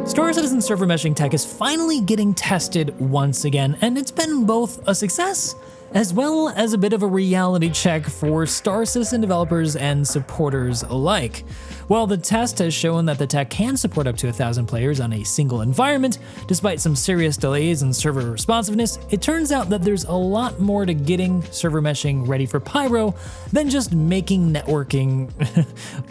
Star Citizen server meshing tech is finally getting tested once again, and it's been both a success as well as a bit of a reality check for Star Citizen developers and supporters alike. While the test has shown that the tech can support up to 1,000 players on a single environment, despite some serious delays in server responsiveness, it turns out that there's a lot more to getting server meshing ready for Pyro than just making networking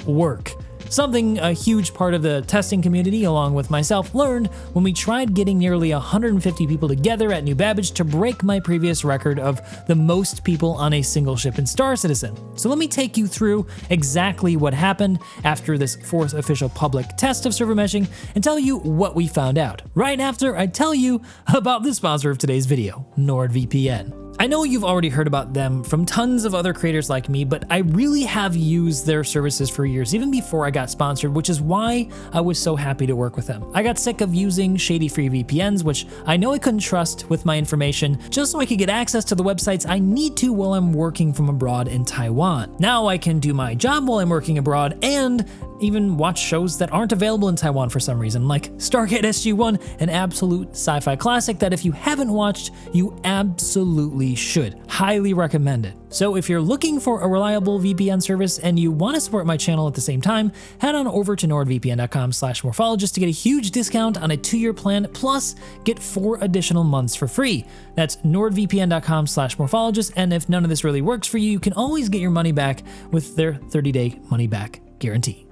work. Something a huge part of the testing community, along with myself, learned when we tried getting nearly 150 people together at New Babbage to break my previous record of the most people on a single ship in Star Citizen. So let me take you through exactly what happened after this fourth official public test of server meshing and tell you what we found out, right after I tell you about the sponsor of today's video, NordVPN. I know you've already heard about them from tons of other creators like me, but I really have used their services for years, even before I got sponsored, which is why I was so happy to work with them. I got sick of using shady free VPNs, which I know I couldn't trust with my information, just so I could get access to the websites I need to while I'm working from abroad in Taiwan. Now I can do my job while I'm working abroad and even watch shows that aren't available in Taiwan for some reason, like Stargate SG-1, an absolute sci-fi classic that if you haven't watched, you absolutely should. Highly recommend it. So if you're looking for a reliable VPN service and you want to support my channel at the same time, head on over to nordvpn.com/morphologist to get a huge discount on a 2-year plan, plus get 4 additional months for free. That's nordvpn.com/morphologist, and if none of this really works for you, you can always get your money back with their 30-day money-back guarantee.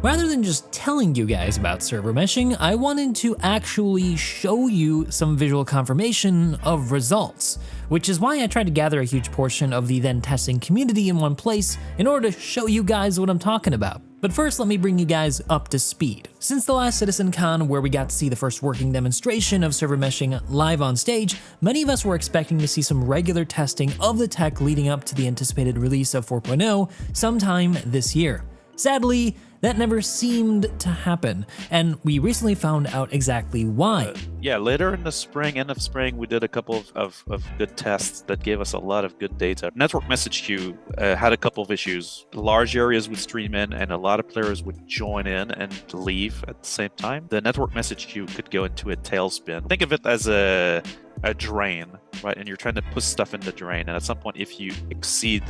Rather than just telling you guys about server meshing, I wanted to actually show you some visual confirmation of results, which is why I tried to gather a huge portion of the then testing community in one place in order to show you guys what I'm talking about. But first, let me bring you guys up to speed. Since the last CitizenCon, where we got to see the first working demonstration of server meshing live on stage, many of us were expecting to see some regular testing of the tech leading up to the anticipated release of 4.0 sometime this year. Sadly, that never seemed to happen, and we recently found out exactly why. Yeah, later in the spring, end of spring, we did a couple of good tests that gave us a lot of good data. Network message queue had a couple of issues. Large areas would stream in, and a lot of players would join in and leave at the same time. The network message queue could go into a tailspin. Think of it as a drain, right? And you're trying to push stuff in the drain, and at some point, if you exceed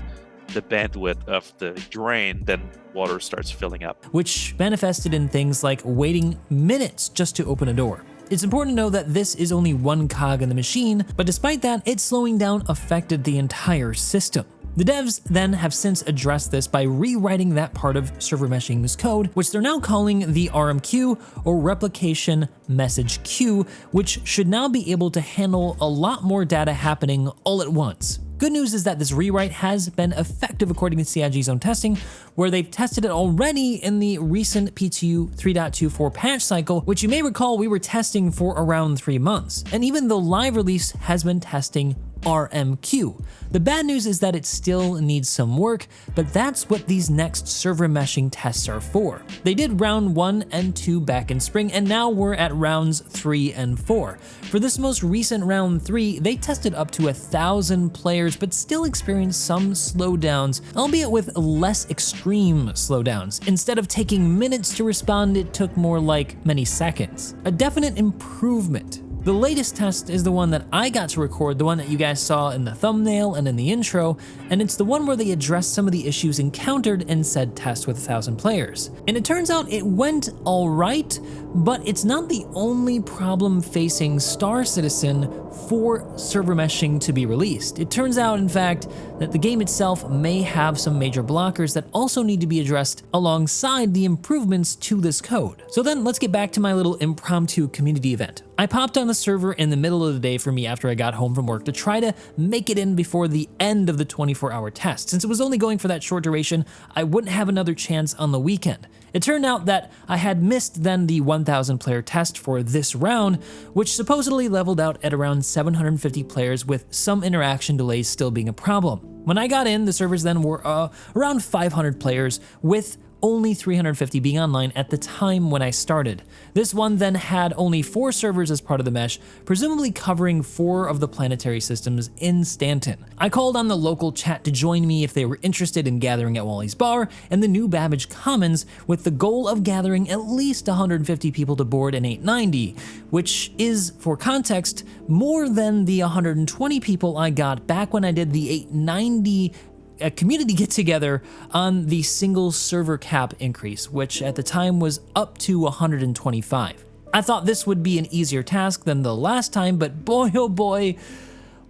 the bandwidth of the drain, then water starts filling up. Which manifested in things like waiting minutes just to open a door. It's important to know that this is only one cog in the machine, but despite that, its slowing down affected the entire system. The devs then have since addressed this by rewriting that part of server meshing's code, which they're now calling the RMQ, or Replication Message Queue, which should now be able to handle a lot more data happening all at once. Good news is that this rewrite has been effective according to CIG's own testing, where they've tested it already in the recent PTU 3.24 patch cycle, which you may recall we were testing for around 3 months. And even the live release has been testing RMQ. The bad news is that it still needs some work, but that's what these next server meshing tests are for. They did round 1 and 2 back in spring, and now we're at rounds 3 and 4. For this most recent round 3, they tested up to 1,000 players, but still experienced some slowdowns, albeit with less extreme slowdowns. Instead of taking minutes to respond, it took more like many seconds. A definite improvement. The latest test is the one that I got to record, the one that you guys saw in the thumbnail and in the intro, and it's the one where they addressed some of the issues encountered in said test with 1,000 players. And it turns out it went alright, but it's not the only problem facing Star Citizen for server meshing to be released. It turns out, in fact, that the game itself may have some major blockers that also need to be addressed alongside the improvements to this code. So then let's get back to my little impromptu community event. I popped on the server in the middle of the day for me after I got home from work to try to make it in before the end of the 24-hour test. Since it was only going for that short duration, I wouldn't have another chance on the weekend. It turned out that I had missed then the 1,000 player test for this round, which supposedly leveled out at around 750 players with some interaction delays still being a problem. When I got in, the servers then were around 500 players with only 350 being online at the time when I started. This one then had only 4 servers as part of the mesh, presumably covering 4 of the planetary systems in Stanton. I called on the local chat to join me if they were interested in gathering at Wally's Bar and the New Babbage Commons, with the goal of gathering at least 150 people to board an 890, which is, for context, more than the 120 people I got back when I did the 890 a community get-together on the single server cap increase, which at the time was up to 125. I thought this would be an easier task than the last time, but boy oh boy,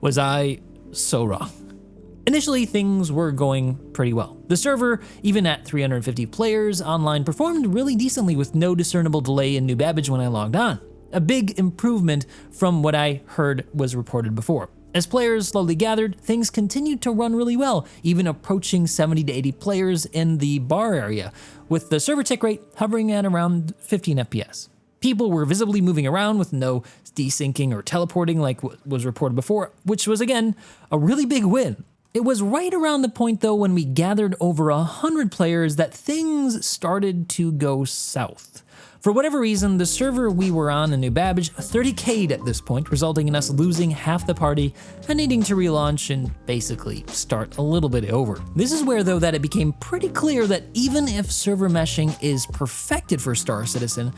was I so wrong. Initially, things were going pretty well. The server, even at 350 players online, performed really decently with no discernible delay in New Babbage when I logged on. A big improvement from what I heard was reported before. As players slowly gathered, things continued to run really well, even approaching 70 to 80 players in the bar area, with the server tick rate hovering at around 15 FPS. People were visibly moving around with no desyncing or teleporting like was reported before, which was again a really big win. It was right around the point though when we gathered over 100 players that things started to go south. For whatever reason, the server we were on in New Babbage 30k'd at this point, resulting in us losing half the party and needing to relaunch and basically start a little bit over. This is where though that it became pretty clear that even if server meshing is perfected for Star Citizen,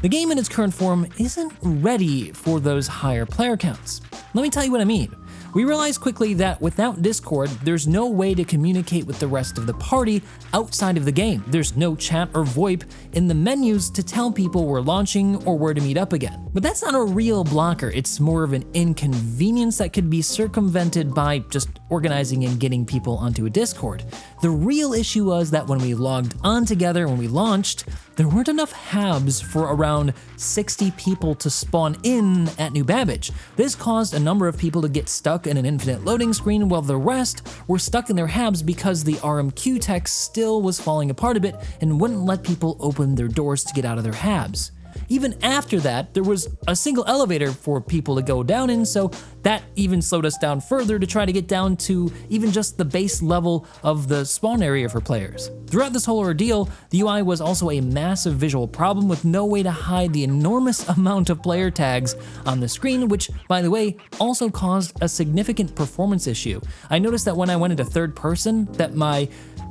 the game in its current form isn't ready for those higher player counts. Let me tell you what I mean. We realized quickly that without Discord, there's no way to communicate with the rest of the party outside of the game. There's no chat or VoIP in the menus to tell people we're launching or where to meet up again. But that's not a real blocker, it's more of an inconvenience that could be circumvented by just organizing and getting people onto a Discord. The real issue was that when we logged on together, when we launched, there weren't enough habs for around 60 people to spawn in at New Babbage. This caused a number of people to get stuck in an infinite loading screen while the rest were stuck in their habs because the RMQ text still was falling apart a bit and wouldn't let people open their doors to get out of their habs. Even after that, there was a single elevator for people to go down in, so that even slowed us down further to try to get down to even just the base level of the spawn area for players. Throughout this whole ordeal, the UI was also a massive visual problem with no way to hide the enormous amount of player tags on the screen, which, by the way, also caused a significant performance issue. I noticed that when I went into third person, that my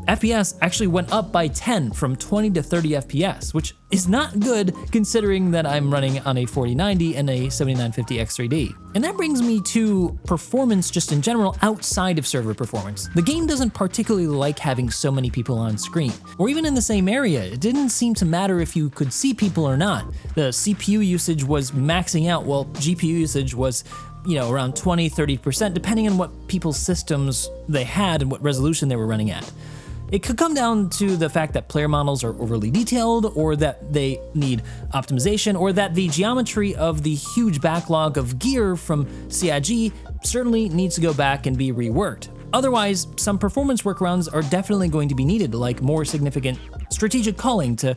FPS actually went up by 10 from 20 to 30 FPS, which is not good considering that I'm running on a 4090 and a 7950 X3D. And that brings me to performance just in general outside of server performance. The game doesn't particularly like having so many people on screen, or even in the same area. It didn't seem to matter if you could see people or not. The CPU usage was maxing out while GPU usage was around 20-30%, depending on what people's systems they had and what resolution they were running at. It could come down to the fact that player models are overly detailed, or that they need optimization, or that the geometry of the huge backlog of gear from CIG certainly needs to go back and be reworked. Otherwise, some performance workarounds are definitely going to be needed, like more significant strategic calling to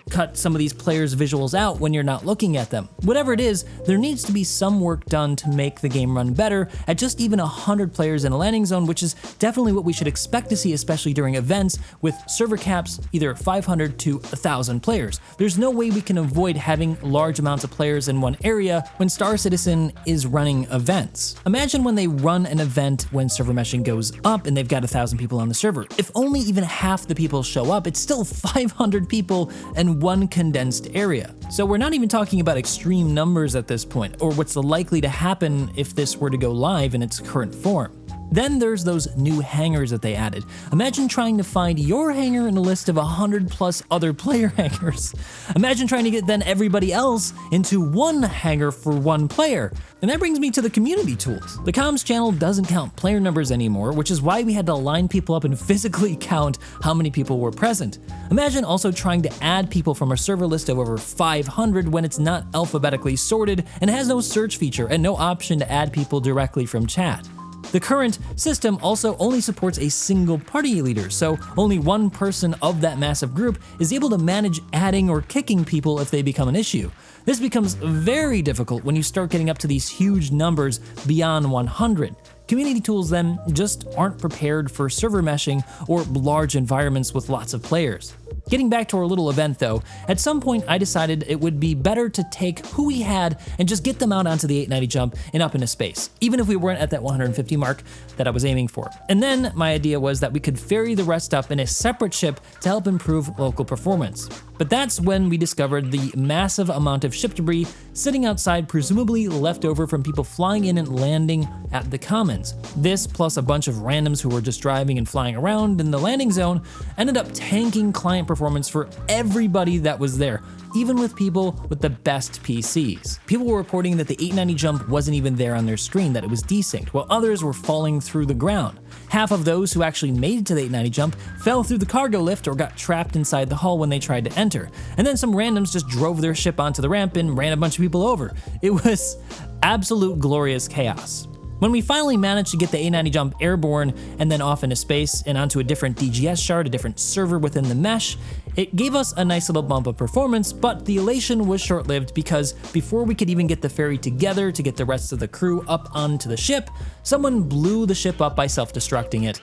cut some of these players' visuals out when you're not looking at them. Whatever it is, there needs to be some work done to make the game run better at just even 100 players in a landing zone, which is definitely what we should expect to see, especially during events with server caps either 500 to 1,000 players. There's no way we can avoid having large amounts of players in one area when Star Citizen is running events. Imagine when they run an event when server meshing goes up and they've got 1,000 people on the server. If only even half the people show up, it's still 500 people and one condensed area. So we're not even talking about extreme numbers at this point, or what's likely to happen if this were to go live in its current form. Then there's those new hangars that they added. Imagine trying to find your hangar in a list of 100 plus other player hangars. Imagine trying to get then everybody else into one hangar for one player. And that brings me to the community tools. The comms channel doesn't count player numbers anymore, which is why we had to line people up and physically count how many people were present. Imagine also trying to add people from a server list of over 500 when it's not alphabetically sorted and has no search feature and no option to add people directly from chat. The current system also only supports a single party leader, so only one person of that massive group is able to manage adding or kicking people if they become an issue. This becomes very difficult when you start getting up to these huge numbers beyond 100. Community tools then just aren't prepared for server meshing or large environments with lots of players. Getting back to our little event though, at some point I decided it would be better to take who we had and just get them out onto the 890 jump and up into space, even if we weren't at that 150 mark that I was aiming for. And then my idea was that we could ferry the rest up in a separate ship to help improve local performance. But that's when we discovered the massive amount of ship debris sitting outside, presumably left over from people flying in and landing at the Commons. This, plus a bunch of randoms who were just driving and flying around in the landing zone, ended up tanking client performance for everybody that was there, even with people with the best PCs. People were reporting that the 890 jump wasn't even there on their screen, that it was desynced, while others were falling through the ground. Half of those who actually made it to the 890 jump fell through the cargo lift or got trapped inside the hull when they tried to enter. And then some randoms just drove their ship onto the ramp and ran a bunch of people over. It was absolute glorious chaos. When we finally managed to get the 890 jump airborne and then off into space and onto a different DGS shard, a different server within the mesh, it gave us a nice little bump of performance, but the elation was short-lived because before we could even get the ferry together to get the rest of the crew up onto the ship, someone blew the ship up by self-destructing it.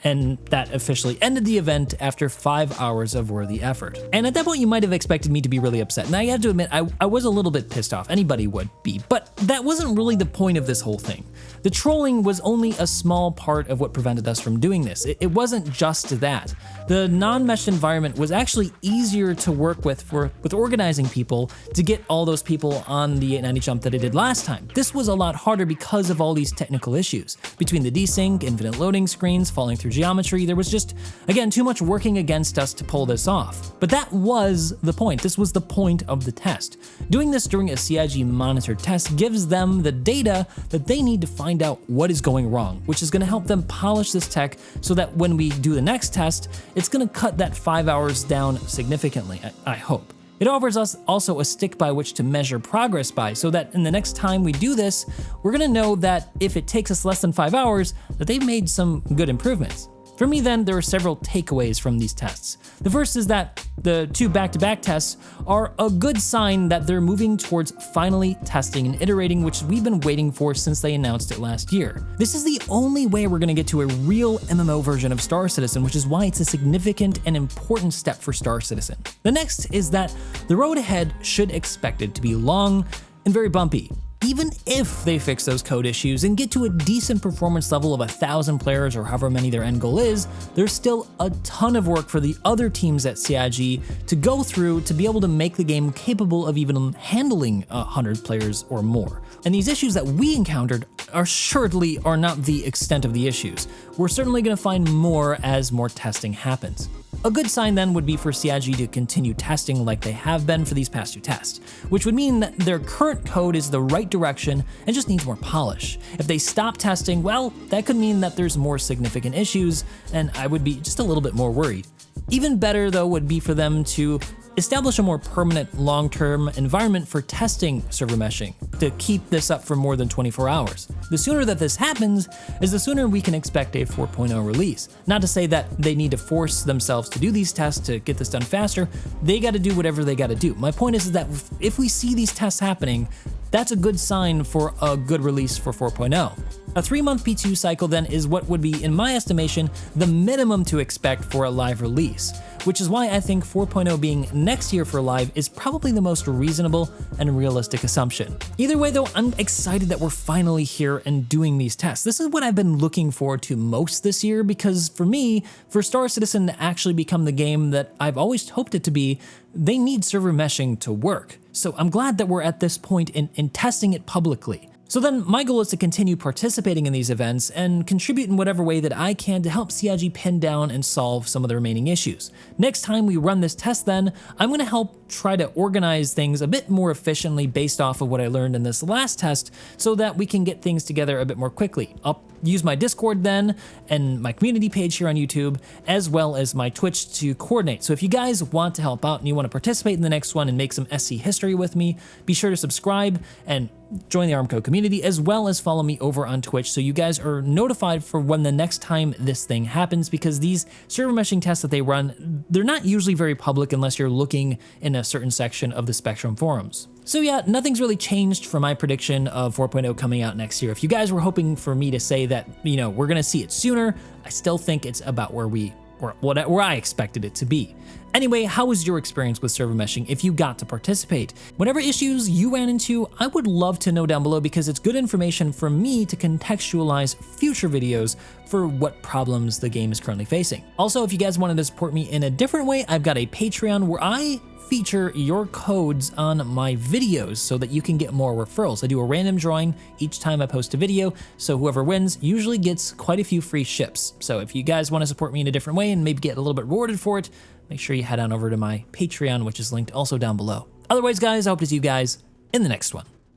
And that officially ended the event after 5 hours of worthy effort. And at that point, you might have expected me to be really upset. And I have to admit, I was a little bit pissed off. Anybody would be. But that wasn't really the point of this whole thing. The trolling was only a small part of what prevented us from doing this. It wasn't just that. The non-meshed environment was actually easier to work with organizing people to get all those people on the 890 jump that I did last time. This was a lot harder because of all these technical issues. Between the desync, infinite loading screens, falling through geometry, there was just, again, too much working against us to pull this off. But that was the point. This was the point of the test. Doing this during a CIG monitored test gives them the data that they need to find out what is going wrong, which is going to help them polish this tech so that when we do the next test, it's going to cut that 5 hours down significantly, I hope. It offers us also a stick by which to measure progress by, so that in the next time we do this, we're gonna know that if it takes us less than 5 hours, that they've made some good improvements. For me then, there are several takeaways from these tests. The first is that the 2 back-to-back tests are a good sign that they're moving towards finally testing and iterating, which we've been waiting for since they announced it last year. This is the only way we're gonna get to a real MMO version of Star Citizen, which is why it's a significant and important step for Star Citizen. The next is that the road ahead should expect it to be long and very bumpy. Even if they fix those code issues and get to a decent performance level of 1,000 players or however many their end goal is, there's still a ton of work for the other teams at CIG to go through to be able to make the game capable of even handling 100 players or more. And these issues that we encountered assuredly are not the extent of the issues. We're certainly going to find more as more testing happens. A good sign then would be for CIG to continue testing like they have been for these past 2 tests, which would mean that their current code is the right direction and just needs more polish. If they stop testing, well, that could mean that there's more significant issues, and I would be just a little bit more worried. Even better though would be for them to establish a more permanent long-term environment for testing server meshing to keep this up for more than 24 hours. The sooner that this happens is the sooner we can expect a 4.0 release. Not to say that they need to force themselves to do these tests to get this done faster. They got to do whatever they got to do. My point is that if we see these tests happening, that's a good sign for a good release for 4.0. A 3-month P2 cycle then is what would be, in my estimation, the minimum to expect for a live release, which is why I think 4.0 being next year for live is probably the most reasonable and realistic assumption. Either way though, I'm excited that we're finally here and doing these tests. This is what I've been looking forward to most this year, because for me, for Star Citizen to actually become the game that I've always hoped it to be, they need server meshing to work. So I'm glad that we're at this point in testing it publicly. So then my goal is to continue participating in these events and contribute in whatever way that I can to help CIG pin down and solve some of the remaining issues. Next time we run this test then, I'm going to help try to organize things a bit more efficiently based off of what I learned in this last test so that we can get things together a bit more quickly. I'll use my Discord then and my community page here on YouTube, as well as my Twitch to coordinate. So if you guys want to help out and you want to participate in the next one and make some SC history with me, be sure to subscribe and join the Armco community, as well as follow me over on Twitch so you guys are notified for when the next time this thing happens, because these server meshing tests that they run, they're not usually very public unless you're looking in a certain section of the Spectrum forums. So yeah, nothing's really changed for my prediction of 4.0 coming out next year. If you guys were hoping for me to say that, we're gonna see it sooner, I still think it's about where we or where I expected it to be. Anyway, how was your experience with server meshing if you got to participate? Whatever issues you ran into, I would love to know down below because it's good information for me to contextualize future videos for what problems the game is currently facing. Also, if you guys wanted to support me in a different way, I've got a Patreon where I feature your codes on my videos so that you can get more referrals. I do a random drawing each time I post a video, so whoever wins usually gets quite a few free ships. So if you guys want to support me in a different way and maybe get a little bit rewarded for it, make sure you head on over to my Patreon, which is linked also down below. Otherwise, guys, I hope to see you guys in the next one.